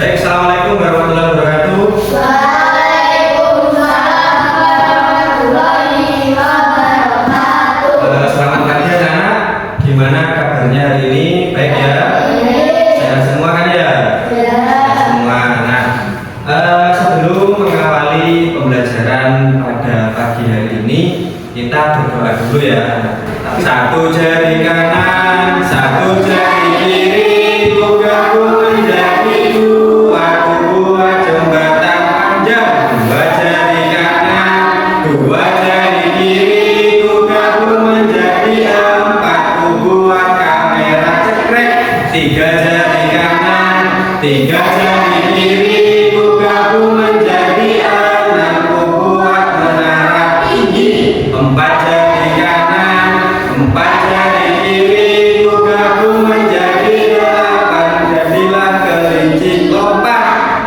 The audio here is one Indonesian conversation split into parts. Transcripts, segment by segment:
Baik, assalamualaikum warahmatullahi wabarakatuh. Waalaikumsalam warahmatullahi wabarakatuh. Selamat pagi anak-anak. Gimana kabarnya hari ini? Baik ya? Sehat semua kan ya? Sehat semua. Nah, sebelum mengawali pembelajaran pada pagi hari ini, kita berdoa dulu ya. Satu jari kanan, satu jari kiri, gabung menjadi dua jembatan panjang. Dua jari kanan, dua jari kiri, gabung menjadi empat. Buat kamera cekrek. Tiga jari kanan, tiga jari kiri, gabung menjadi enam. Buat menara tinggi. Empat jari kanan, empat jari kiri, gabung menjadi delapan. Jadilah kelinci lompat.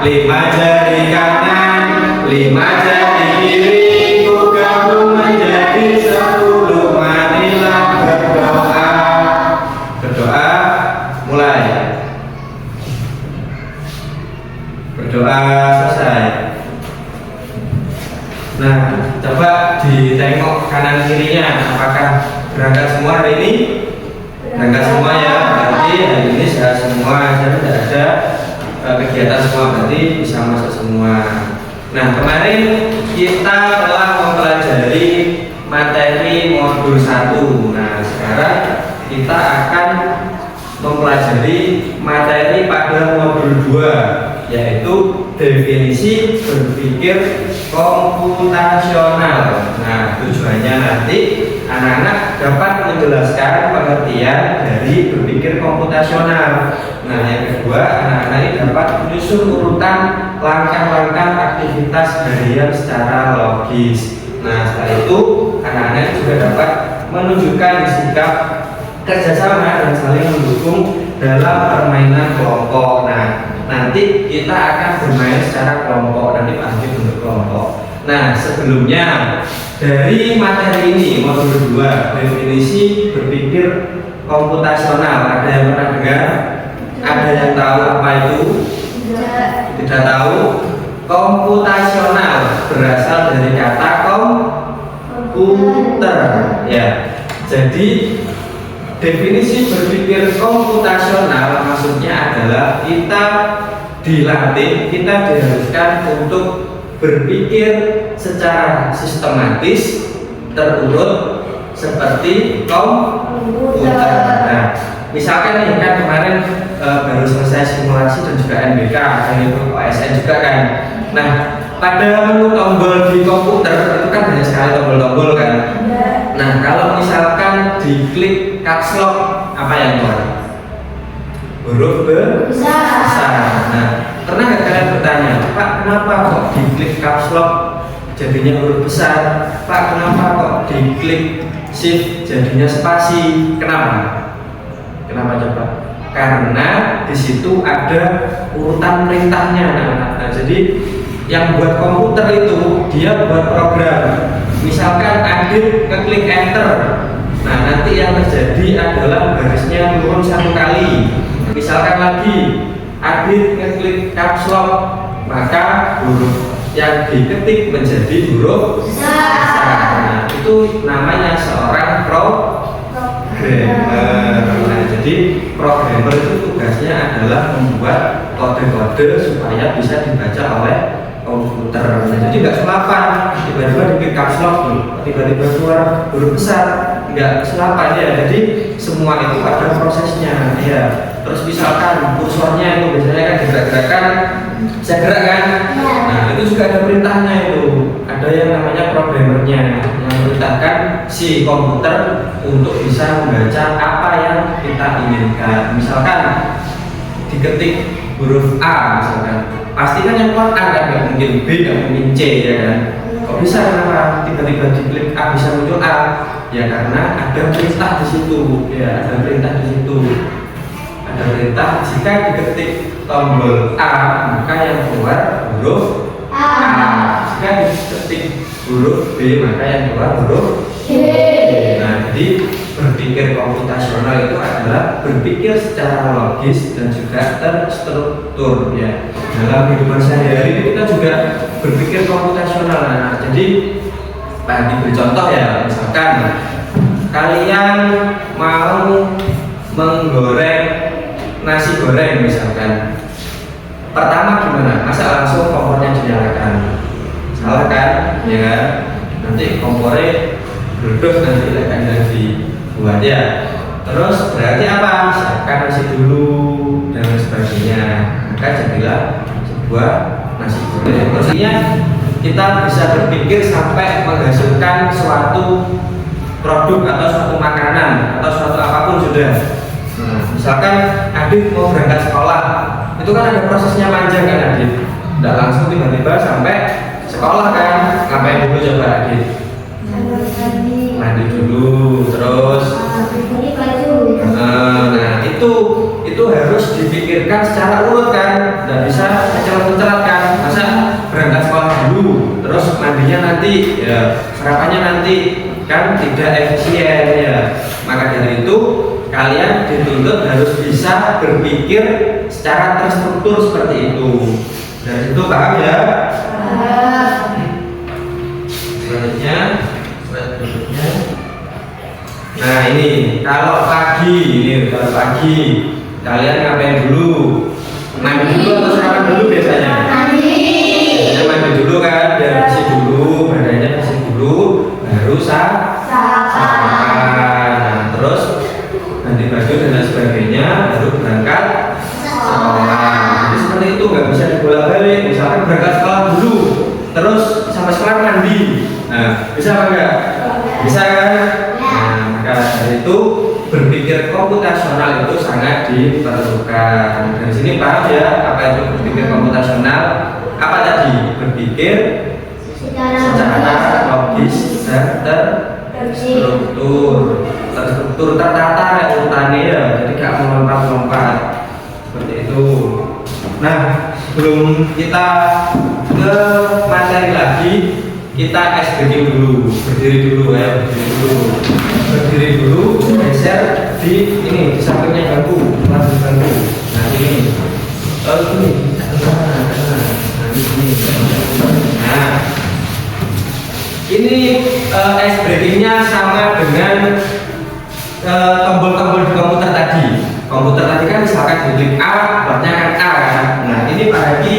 Lima jari kanan, lima jari kiri, gabung menjadi 10. Marilah berdoa. Berdoa, mulai. Berdoa selesai. Nah, coba ditengok kanan kirinya, apakah berangkat semua hari ini? Berangkat semua ya, berarti hari ini sehat semua, jadi tidak ada kegiatan semua, berarti bisa masuk semua. Nah, kemarin kita telah mempelajari materi modul 1. Nah, sekarang kita akan mempelajari materi pada modul 2, yaitu definisi berpikir komputasional. Nah, tujuannya nanti anak-anak dapat menjelaskan pengertian dari berpikir komputasional. Nah, yang kedua, anak-anak ini dapat menyusun urutan langkah-langkah aktivitas harian secara logis. Nah, setelah itu anak-anak juga dapat menunjukkan sikap kerjasama dan saling mendukung dalam permainan kelompok. Nah, nanti kita akan bermain secara kelompok, nanti pasti bentuk kelompok. Nah, sebelumnya dari materi ini modul 2 definisi berpikir komputasional, ada yang pernah dengar? Ada yang tahu apa itu? Tidak tahu? Komputasional berasal dari kata komputer ya. Jadi definisi berpikir komputasional maksudnya adalah kita dilatih, kita diharuskan untuk berpikir secara sistematis, terurut seperti komputer. Nah, misalkan nih kan kemarin baru selesai simulasi dan juga NBK dan itu OSN juga kan. Nah, pada menu tombol di komputer itu kan banyak sekali tombol-tombol kan. Nah, kalau misalkan diklik caps lock, apa yang keluar? Huruf besar. Nah, pernah nggak kalian bertanya, Pak, kenapa kok diklik caps lock jadinya huruf besar? Pak, kenapa kok diklik shift jadinya spasi? Kenapa? Kenapa coba? Karena di situ ada urutan perintahnya. Nah, jadi yang buat komputer itu dia buat program. Misalkan Adit ngeklik enter, nah nanti yang terjadi adalah garisnya turun 1 kali. Misalkan lagi Adit ngeklik caps lock, maka huruf yang diketik menjadi huruf besar. Nah, itu namanya seorang programmer. Nah, jadi programmer itu tugasnya adalah membuat kode-kode supaya bisa dibaca oleh komputer. Nah, jadi nggak selapan, tiba-tiba diklik caps lock, tiba-tiba keluar huruf besar, nggak selapan ya. Jadi semua itu ada prosesnya ya. Terus misalkan kursornya itu biasanya kan digerak-gerakan, bisa gerak kan? Nah, itu juga ada perintahnya itu. Ada yang namanya programmernya yang memerintahkan si komputer untuk bisa membaca apa yang kita inginkan. Misalkan diketik huruf A misalkan, pasti kan yang keluar A kan, nggak mungkin B, nggak mungkin C ya kan. Kok bisa, kenapa tiba-tiba diklik A bisa muncul A? Ya karena ada perintah di situ ya, ada perintah di situ. Ada perintah jika diketik tombol A maka yang keluar huruf A. Jika diketik huruf B maka yang keluar huruf B. Nah, jadi berpikir berpikir komputasional itu adalah berpikir secara logis dan juga terstruktur ya. Dalam kehidupan sehari-hari kita juga berpikir komputasional. Nah, jadi diberi contoh ya, misalkan kalian mau menggoreng nasi goreng misalkan. Pertama gimana? Masa langsung kompornya dinyalakan? Salah kan? Ya kan? Nanti kompornya berubah nanti akan dibuat ya. Terus berarti apa? Siapkan nasi dulu dan sebagainya. Maka jadilah sebuah nasi goreng. Maksudnya kita bisa berpikir sampai menghasilkan suatu produk atau suatu makanan atau suatu apapun sudah. Nah, misalkan Adit mau berangkat sekolah, itu kan ada prosesnya panjang kan Adit? Tidak langsung tiba-tiba sampai sekolah kan? Ngapain dulu coba Adit? Mandi dulu, terus nah itu harus dipikirkan secara urut kan, nggak bisa mencelat-mencelat kan. Masa berangkat sekolah dulu, terus mandinya nanti, ya sarapannya nanti, kan tidak efisien ya. Maka dari itu kalian dituntut harus bisa berpikir secara terstruktur seperti itu. Dan itu paham ya? Selanjutnya. Nah ini kalau pagi kalian ngapain dulu? Mandi dulu atau sarapan dulu biasanya? Mandi dulu kan, biar bersih dulu, badannya bersih dulu, baru sarapan. Nah terus ganti baju dan lain sebagainya, baru berangkat sekolah. Jadi seperti itu, nggak bisa dibolak-balik. Misalkan berangkat sekolah dulu, terus sampai sekolah mandi. Nah bisa apa enggak? Bisa kan? Nah maka dari itu berpikir komputasional itu sangat diperlukan. Dari sini paham ya apa itu berpikir komputasional? Apa tadi? Berpikir secara logis dan terstruktur, tertata urutannya ya, jadi gak melompat-lompat seperti itu. Nah sebelum kita ke materi lagi, kita SBQ dulu, berdiri dulu ya, berdiri dulu, geser di ini di sampingnya bangku, di bangku. Nah ini, ini, nah ini ice breaking-nya sama dengan tombol-tombol di komputer tadi. Komputer tadi kan misalkan diklik A, buatnya kan A kan. Nah ini Pak Hadi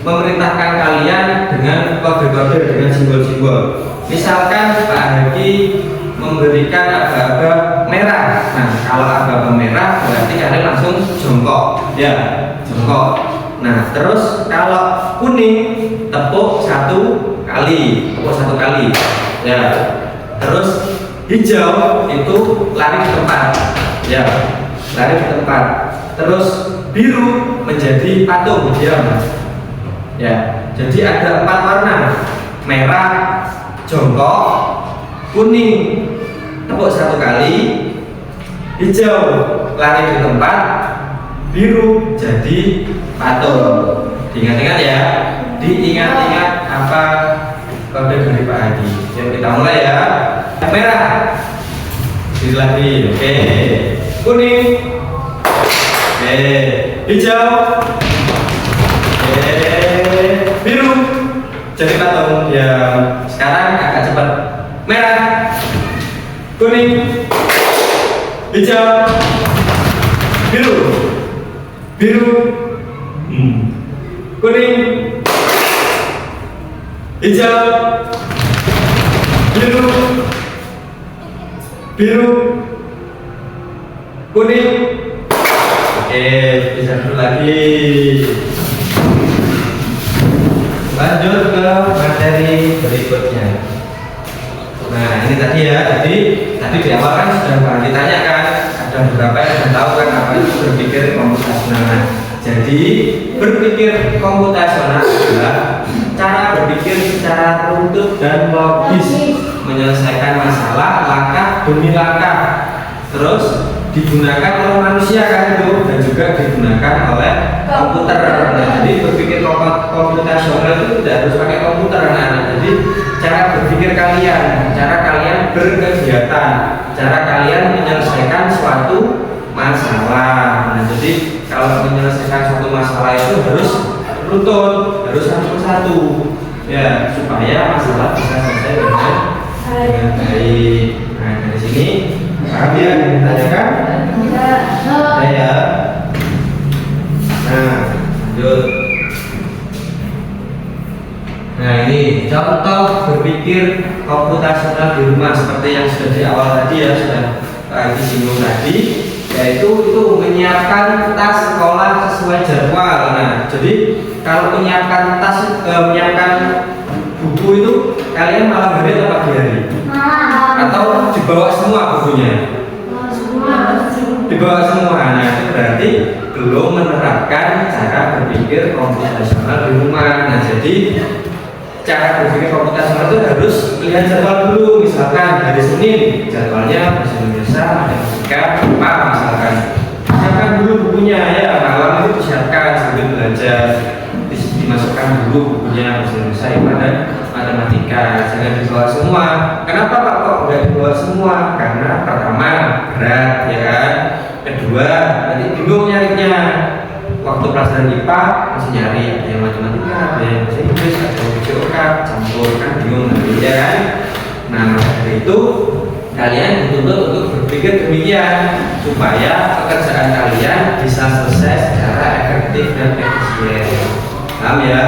memerintahkan kalian dengan kode-kode, dengan simbol-simbol. Misalkan Pak Hadi memberikan aba-aba merah. Nah kalau aba-aba merah berarti kalian langsung jongkok, ya jongkok. Nah terus kalau kuning tepuk satu kali, ya. Terus hijau itu lari di tempat, ya, lari di tempat. Terus biru menjadi patung, diam, ya. Jadi ada 4 warna: merah jongkok, kuning tepuk 1 kali, hijau lari di tempat, biru jadi patung. Diingat-ingat ya, diingat-ingat apa kode dari Pak Hadi. Yuk kita mulai ya. Merah, diri lagi, oke. Kuning, oke. Hijau, oke. Biru, jadi patung. Ya, sekarang agak cepat. Merah, kuning, hijau, biru, kuning, hijau, biru, kuning. Oke, bisa dulu lagi. Lanjut ke materi berikutnya. Nah ini tadi ya, tadi di awal kan sudah ditanyakan, ada beberapa yang sudah tahu kan apa itu berpikir komputasional. Jadi berpikir komputasional adalah cara berpikir secara runtut dan logis, menyelesaikan masalah langkah demi langkah, terus digunakan oleh manusia kan itu, dan juga digunakan oleh komputer. Nah, jadi berpikir komputasional itu tidak harus pakai komputer. Nah, jadi cara berpikir kalian, cara kalian berkegiatan, cara kalian menyelesaikan suatu masalah. Nah, jadi kalau menyelesaikan suatu masalah itu harus runtut, harus satu persatu, ya, supaya masalah bisa selesai dengan baik. Nah, dari sini paham ya yang ditanyakan? Ya. Nah, lanjut. Nah, ini contoh berpikir komputasional di rumah seperti yang sudah di awal tadi ya, sudah disinggung tadi, yaitu itu menyiapkan tas sekolah sesuai jadwal. Nah, jadi kalau menyiapkan tas, menyiapkan buku itu kalian malam hari atau pagi hari? Atau dibawa semua bukunya? Dibawa semua. Nah, itu berarti belum menerapkan cara berpikir komputasional di rumah. Nah, jadi cara berpikir komputasional itu harus lihat jadwal dulu. Misalkan hari Senin jadwalnya bahasa Indonesia, matematika, IPA misalkan. Siapkan dulu bukunya ya, malam itu disiapkan sambil belajar. Dimasukkan dulu bukunya bahasa Indonesia, IPA dan matematika. Jangan dibawa semua. Kenapa Pak kok nggak dibawa semua? Karena pertama berat ya kan. Kedua nanti bingung nyarinya. Waktu pelajaran IPA masih nyari, ada yang matematika, ada yang bahasa Inggris, ada yang BCOK, campur kan bingung nanti ya kan. Nah, maka dari itu kalian dituntut untuk berpikir demikian supaya pekerjaan kalian bisa selesai secara efektif dan efisien. Paham ya?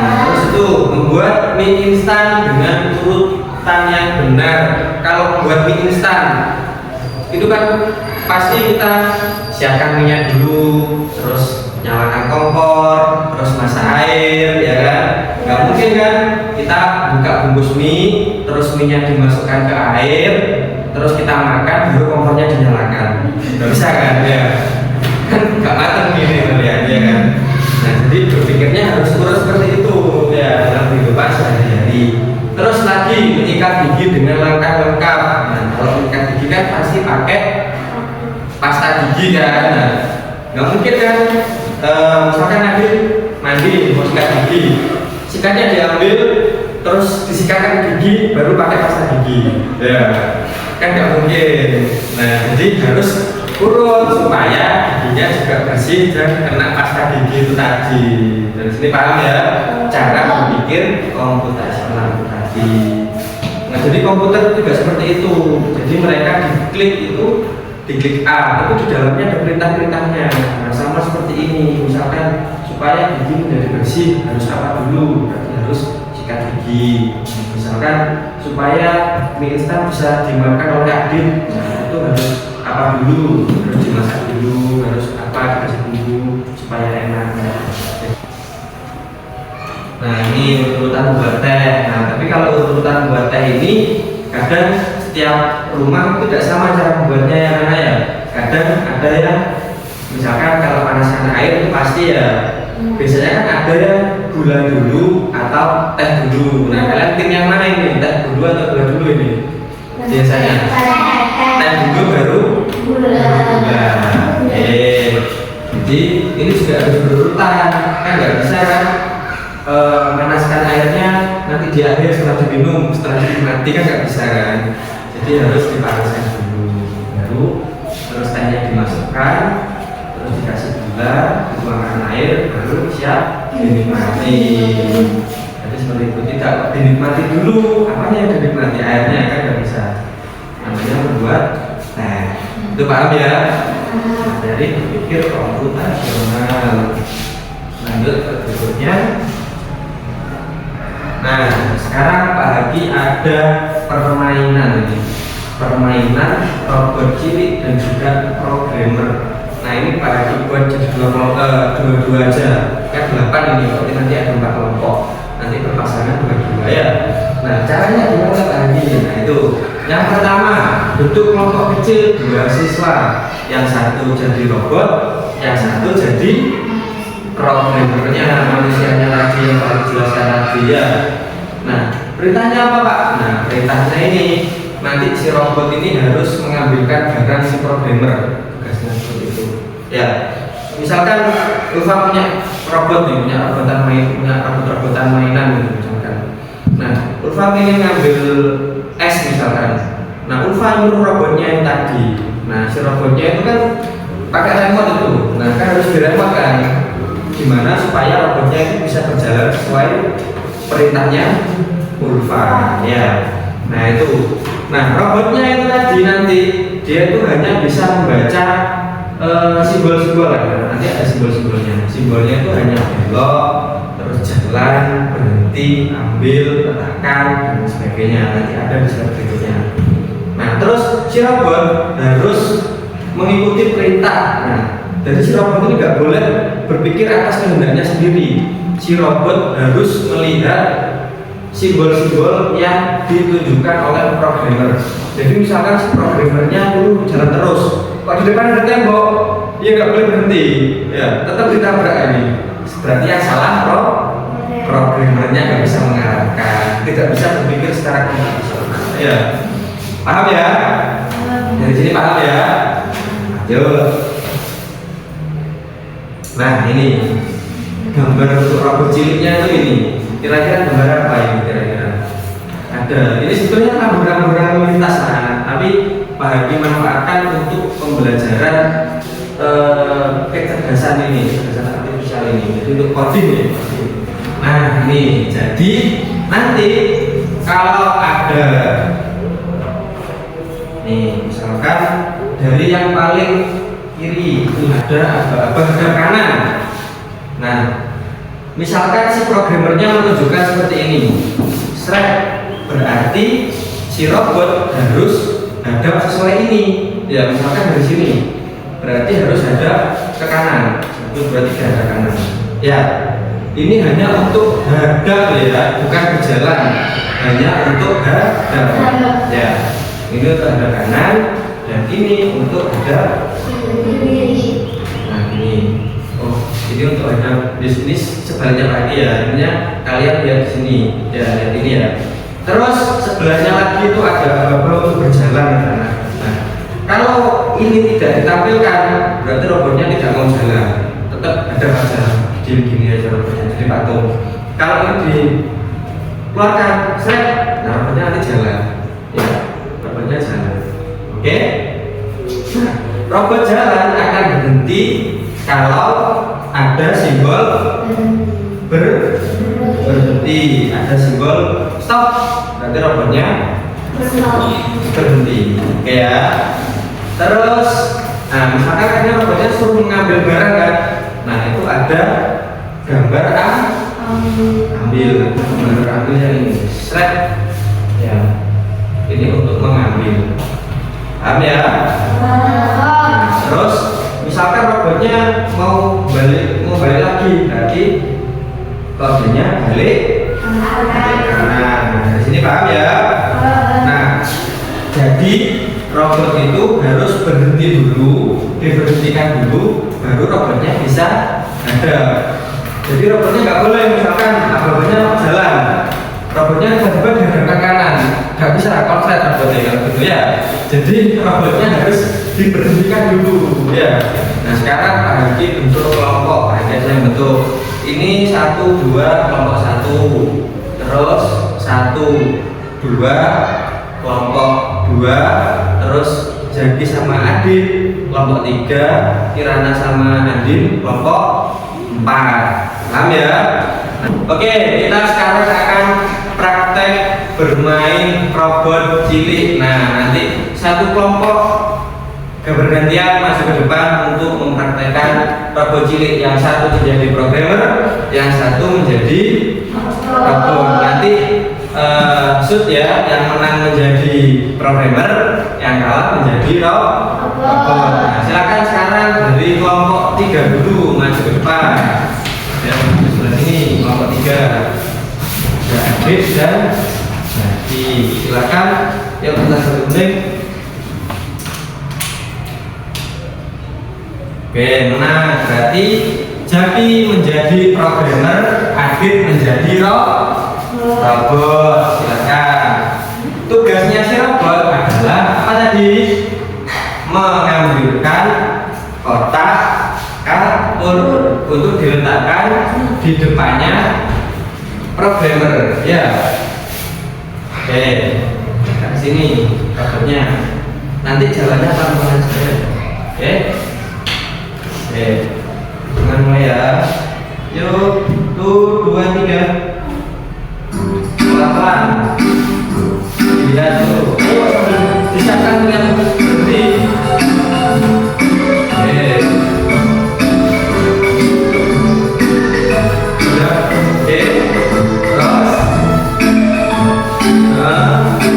Nah, terus itu membuat mie instan dengan urutan yang benar. Kalau buat mie instan itu kan pasti kita siapkan minyak dulu, terus nyalakan kompor, terus masak air, ya kan? Nggak mungkin kan kita buka bungkus mie, terus minyak dimasukkan ke air, terus kita makan, baru kompornya dinyalakan. Nggak bisa kan? Ya, kan nggak matang gini kalian, ya kan? Nah, jadi berpikirnya harus urus seperti itu, ya, dalam kehidupan sehari-hari. Terus lagi menyikat gigi dengan langkah lengkap. Nah, kalau menyikat gigi kan pasti pakai pasta gigi kan. Nah, nggak mungkin kan misalkan nanti mandi mau sikat gigi, sikatnya diambil terus disikatkan gigi baru pakai pasta gigi, ya kan nggak mungkin. Nah, jadi harus urut supaya giginya juga bersih dan kena pasta gigi itu tadi. Dari sini paham ya cara berpikir komputasional tadi. Nah, jadi komputer juga seperti itu. Jadi mereka di klik A itu di dalamnya ada perintah-perintahnya. Nah, sama seperti ini. Misalkan supaya gigi menjadi bersih harus apa dulu? Berarti harus sikat gigi. Misalkan supaya mie instan bisa dimakan oleh adik, nah itu harus apa dulu? Harus dimasak dulu, harus apa dikasih bumbu supaya enak. Nah, ini urutan buat teh. Nah, tapi kalau urutan buat teh ini kadang setiap rumah itu tidak sama cara membuatnya ya karena ya. Kadang ada yang misalkan kalau panaskan air itu pasti ya. Biasanya kan ada yang gula dulu atau teh dulu. Nah, kalian tim yang mana ini? Teh dulu atau gula dulu ini? Biasanya teh dulu baru gula. Jadi ini juga harus berurutan. Kan nggak bisa kan manaskan airnya nanti di akhir setelah diminum, setelah dinikmati kan nggak bisa kan. Jadi harus dipanaskan dulu, baru terus tehnya dimasukkan, terus dikasih gula, dituangkan air, baru siap dinikmati. Jadi seperti itu, tidak dinikmati dulu, apanya yang dinikmati, airnya kan nggak bisa. Namanya membuat teh. Itu paham ya? Nah, dari berpikir komputasional. Lanjut ke berikutnya. Nah, sekarang Pak Haki ada permainan ini. Permainan robot cilik dan juga programmer. Nah, ini Pak Haki buat jadi dua-dua aja. Kan 8 ini, berarti nanti ada 4 kelompok. Nanti berpasangan 2-2 ya. Nah, caranya gimana Pak Haki? Nah, itu. Yang pertama, bentuk kelompok kecil 2 siswa. Yang satu jadi robot, yang satu jadi programmernya, manusianya lagi yang harus dijelaskan tadi ya. Nah, perintahnya apa Pak? Nah, perintahnya ini nanti si robot ini harus mengambilkan barang si programmer. Tugasnya seperti itu. Ya, misalkan Ulfa punya robot nih, punya robotan mainan gitu misalkan. Nah, Ulfa ingin ngambil S misalkan. Nah, Ulfa nyuruh robotnya yang tadi. Nah, si robotnya itu kan pakai remote itu. Nah, kan harus diremote kan. Gimana supaya robotnya itu bisa berjalan sesuai perintahnya Ulfa ya. Nah, itu. Nah, robotnya itu tadi nanti dia itu hanya bisa membaca simbol-simbol ya. Nanti ada simbol-simbolnya. Simbolnya itu hanya belok, terus jalan, berhenti, ambil, letakkan dan sebagainya. Nanti ada di slide berikutnya. Nah, terus si robot harus mengikuti perintah. Nah, jadi si robot ini nggak boleh berpikir atas kehendaknya sendiri. Si robot harus melihat simbol-simbol yang ditunjukkan oleh programmer. Jadi misalkan si programmernya dulu jalan terus, kok di depan ada tembok, ya nggak boleh berhenti, ya tetap ditabrak ini. Berarti yang salah programmernya nggak bisa mengarahkan, tidak bisa berpikir secara konvensional. Ya, paham ya? Dari sini paham ya? Yuk. Nah, ini gambar untuk robot ciliknya itu ini. Kira-kira gambar apa ini kira-kira? Ada. Ini sebetulnya rambu-rambu lalu lintas, tapi Pak Hadi manfaatkan untuk pembelajaran kecerdasan ini, kecerdasan artifisial ini. Jadi untuk coding ya. Nah, ini jadi nanti kalau ada nih, misalkan dari yang paling kiri itu ada apa kanan. Nah, misalkan si programmernya menunjukkan seperti ini, berarti si robot harus hadap sesuai ini. Ya, misalkan dari sini, berarti harus hadap ke kanan. Itu berarti ke arah kanan. Ya, ini hanya untuk hadap ya, bukan berjalan. Hanya untuk hadap. Ya, ini untuk hadap kanan dan ini untuk hadap. Nah, ini. Ini untuk ada bisnis sebaliknya lagi ya, intinya kalian lihat di sini ya, lihat ini ya. Terus sebelahnya lagi itu ada apa untuk berjalan. Nah, kalau ini tidak ditampilkan, berarti robotnya tidak mau jalan, tetap ada aja gini aja robotnya jadi patung. Kalau ini dikeluarkan, nah robotnya nanti jalan, ya robotnya jalan. Oke? Nah, robot jalan akan berhenti kalau ada simbol berhenti, ada simbol stop, berarti robotnya berhenti. Oke ya. Terus, nah misalkan ini robotnya suruh mengambil barang kan, nah itu ada gambar ambil, gambar ambilnya ini, ya. Ini untuk mengambil, paham ya? Nah, terus misalkan robotnya mau balik lagi, berarti kodenya balik kanan. Nah, di sini paham ya? Nah, jadi robot itu harus berhenti dulu, diberhentikan dulu, baru robotnya bisa ada. Jadi robotnya nggak boleh misalkan robotnya jalan, robotnya tiba-tiba dihadapkan kanan, nggak bisa konslet robotnya kalau gitu ya. Jadi robotnya harus diberhentikan dulu ya. Nah, sekarang Pak Hadi bentuk kelompok, saya bentuk ini 1, 2, kelompok 1, terus 1, 2, kelompok 2, terus Zaki sama Adit kelompok 3, Kirana sama Andin kelompok 4. Paham ya? Oke, kita sekarang akan praktek bermain robot cilik. Nah, nanti satu kelompok kebergantian masuk ke depan untuk mempraktekkan robot cilik. Yang satu menjadi programmer, yang satu menjadi robot. Nanti shoot ya, yang menang menjadi programmer, yang kalah menjadi robot. Nah, silakan sekarang dari kelompok 3 dulu maju ke depan. Ya, sebelah sini kelompok 3. Ada Adit dan Zaki. Silakan, yuk kita 1 menit. Oke, menang. Berarti Zaki menjadi programmer, Adit menjadi robot. Silakan. Tugasnya si robot adalah apa tadi? Mengambilkan kotak karton untuk diletakkan di depannya programmer. Ya. Oke. sini kabarnya. Nanti jalannya pelan-pelan saja. Oke? Oke. Dengan mulai ya. Yuk, 1, 2, 3. Pelan-pelan. Lihat dulu. Ayo sambil disahkan yang berhenti. Oke. Sudah. Oke. Terus.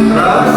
Terus.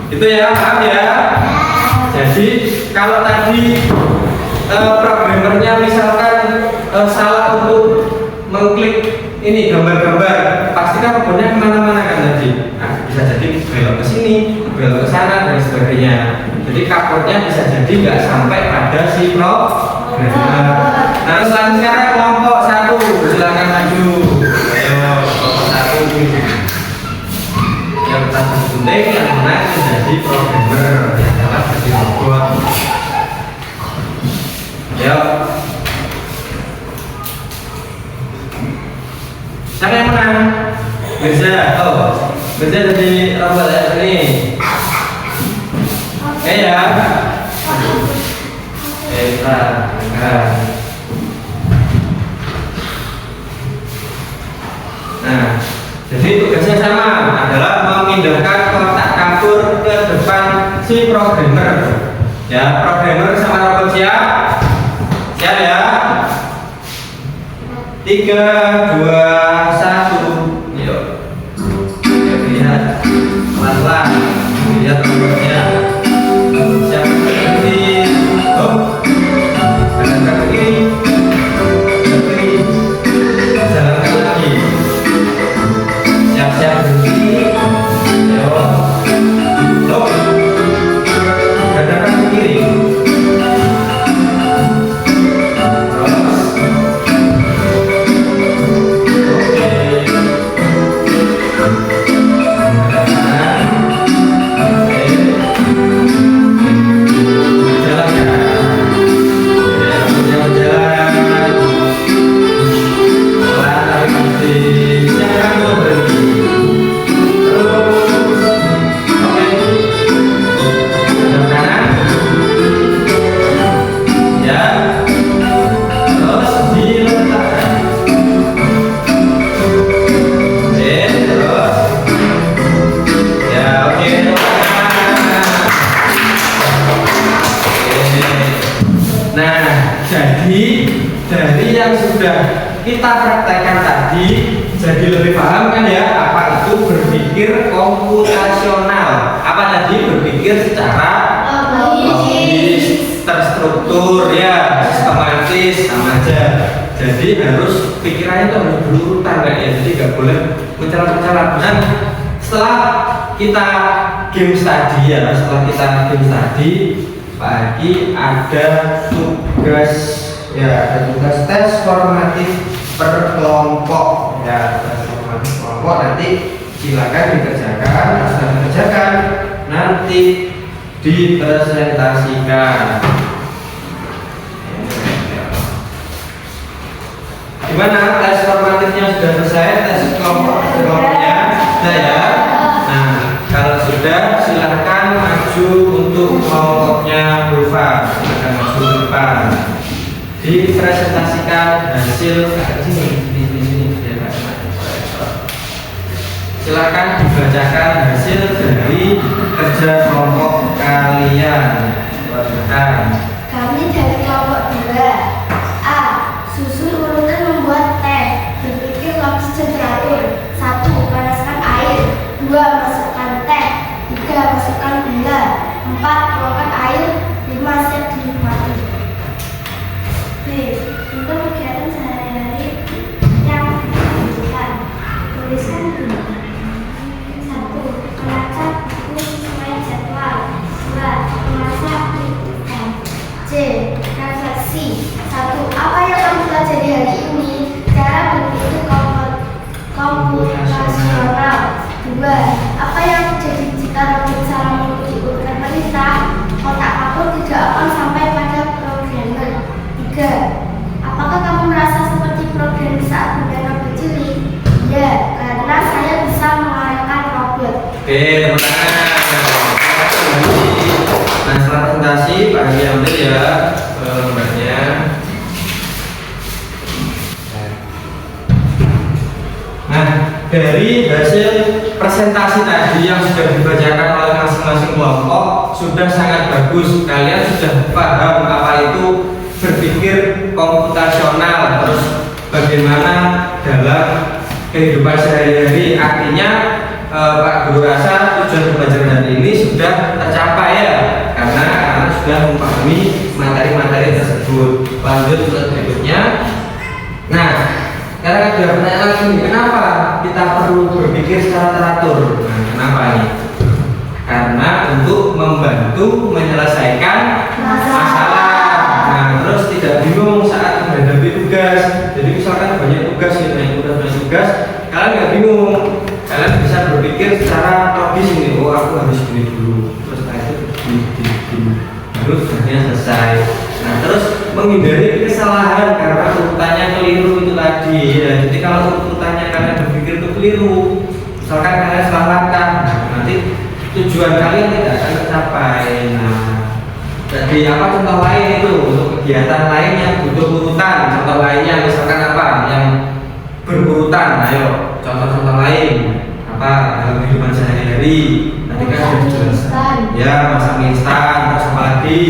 Itu ya, paham ya? Jadi kalau tadi programmernya misalkan salah untuk mengklik ini gambar-gambar, pasti kan robotnya kemana-mana kan tadi. Nah, bisa jadi belok ke sini, belok ke sana dan sebagainya. Jadi kapotnya bisa jadi nggak sampai pada si programmer. Nah, selanjutnya kelompok 1, silakan maju. Ayo, kelompok 1. Yang pertama gunting, yang menang menjadi programmer, yang kalah jadi robot. Yuk. Siapa yang menang? Mirza. Oh, Mirza jadi robot ya ini. Oke ya. Kita. Nah, jadi tugasnya sama, adalah memindahkan kotak kapur ke depan si programmer. Ya, programmer sama robot siap? Siap ya? 3, 2, 1. Yuk. Lihat pelan-pelan. Lihat robotnya. Siap berhenti. Hop. Kanan kaki. Kaki. Jalankan lagi. Siap-siap berhenti. Ayo. Hop. Gerakan ke kiri. Dari yang sudah kita praktekkan tadi, jadi lebih paham kan ya apa itu berpikir komputasional. Apa tadi? Berpikir secara logis, terstruktur ya, sistematis, sama aja. Jadi harus pikirannya itu harus berurutan kan ya. Jadi nggak boleh mencelat-mencelat. Dan setelah kita game study ya, pagi ada tugas. Ya, ada tugas tes formatif per kelompok. Ya, tes formatif kelompok nanti silakan dikerjakan. Setelah dikerjakan nanti dipresentasikan. Gimana tes formatifnya sudah selesai? Tes kelompoknya sudah ya. Nah, kalau sudah silakan maju maju untuk kelompoknya Ulfa. Silakan maju ke depan. Dipresentasikan hasil sini. Silakan dibacakan hasil dari kerja kelompok kalian. Silakan. Kami dari kelompok 2. A. Susun urutan membuat teh. Berpikir logis dan teratur. 1. Panaskan air. 2. Masukkan teh. 3. Masukkan gula. 4. Tuangkan air. 5. Siap dinikmati. B. Untuk kegiatan sehari-hari yang dilakukan. Tuliskan guna. 1. Membaca buku sesuai jadwal. 2. Memasak liputan. C. Refleksi. 1. Apa yang kamu pelajari hari ini? Cara berpikir komputasional. 2. Apa yang terjadi jika robot salah mengikuti urutan perintah? Kotak kapur tidak akan sampai pada programmer. 3. Apakah kamu merasa seperti programmer saat menggunakan robot cilik? Ya, karena saya bisa mengarahkan robot. Oke, teman tangan. Nah, setelah presentasi Pak Hadi ambil ya lembarnya. Nah, dari hasil presentasi tadi yang sudah dibacakan oleh masing-masing kelompok sudah sangat bagus. Kalian sudah paham apa itu berpikir komputasional, terus bagaimana dalam kehidupan sehari-hari. Artinya Pak Guru rasa tujuan pembelajaran hari ini sudah tercapai ya, karena anak sudah memahami materi-materi tersebut. Lanjut ke berikutnya. Nah, sekarang ada pertanyaan lagi, kenapa kita perlu berpikir secara teratur? Nah, kenapa ini? Karena untuk membantu menyelesaikan masalah. Nah, terus tidak bingung saat menghadapi tugas. Jadi misalkan banyak tugas ini, banyak tugas, kalian nggak bingung. Kalian bisa berpikir secara logis ini. Oh, aku harus gini dulu. Terus setelah itu gini. Baru tugasnya selesai. Nah, terus menghindari kesalahan karena urutannya keliru itu tadi. Ya, jadi kalau urutannya kalian berpikir itu keliru, misalkan kalian salah langkah, nah, nanti tujuan kalian tidak akan tercapai. Nah, jadi apa contoh lain itu untuk kegiatan lain yang butuh urutan? Contoh lainnya misalkan apa yang berurutan? Ayo, contoh-contoh lain apa dalam kehidupan sehari-hari? Tadi kan sudah dijelaskan. Ya, masak mie instan, terus apa lagi?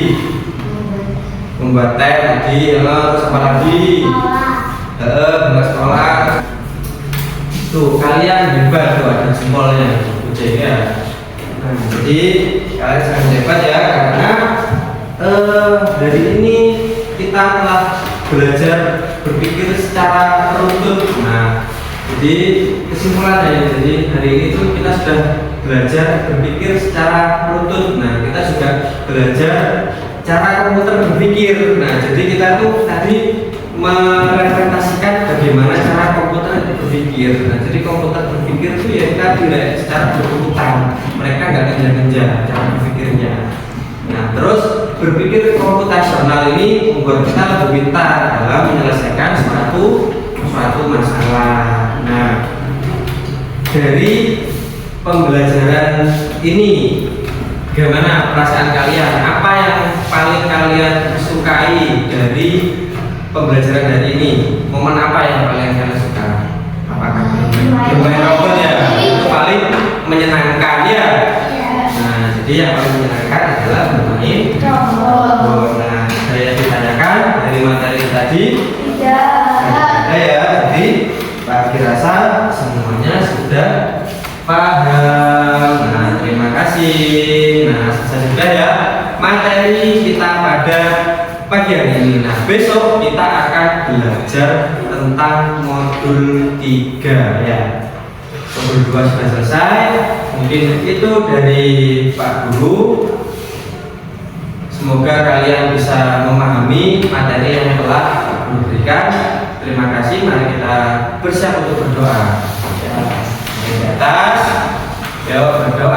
Membuat teh tadi, terus apa lagi? Membuat sekolah. Tuh, kalian hebat tuh, ada jempolnya, ucap ya. Nah, jadi kalian sangat hebat ya, karena dari ini kita telah belajar berpikir secara runtut. Nah, jadi kesimpulannya, jadi hari ini tuh kita sudah belajar berpikir secara runtut. Nah, kita juga belajar cara komputer berpikir. Nah, jadi kita tuh tadi merepresentasikan bagaimana cara komputer itu berpikir. Nah, jadi komputer berpikir itu ya kita tidak secara berurutan. Mereka nggak kejar-kejar cara berpikirnya. Nah, terus berpikir komputasional ini membuat kita lebih pintar dalam menyelesaikan suatu masalah. Nah, dari pembelajaran ini, bagaimana perasaan kalian? Apa yang paling kalian sukai dari pembelajaran hari ini? Momen apa yang paling kalian suka? Apakah bermain robot ya? Itu paling menyenangkan ya. Nah, jadi yang paling menyenangkan adalah bermain robot. Nah, saya ditanyakan dari materi tadi. Ada ya, jadi Pak Kirasa semuanya sudah paham. Nah, terima kasih. Nah, selesai sudah ya materi kita pada pagi hari ini. Nah, besok kita akan belajar tentang modul 3 ya. Modul 2 sudah selesai. Mungkin itu dari Pak Guru. Semoga kalian bisa memahami materi yang telah Pak Guru berikan. Terima kasih. Mari kita bersiap untuk berdoa. Ya, di atas. Yuk berdoa.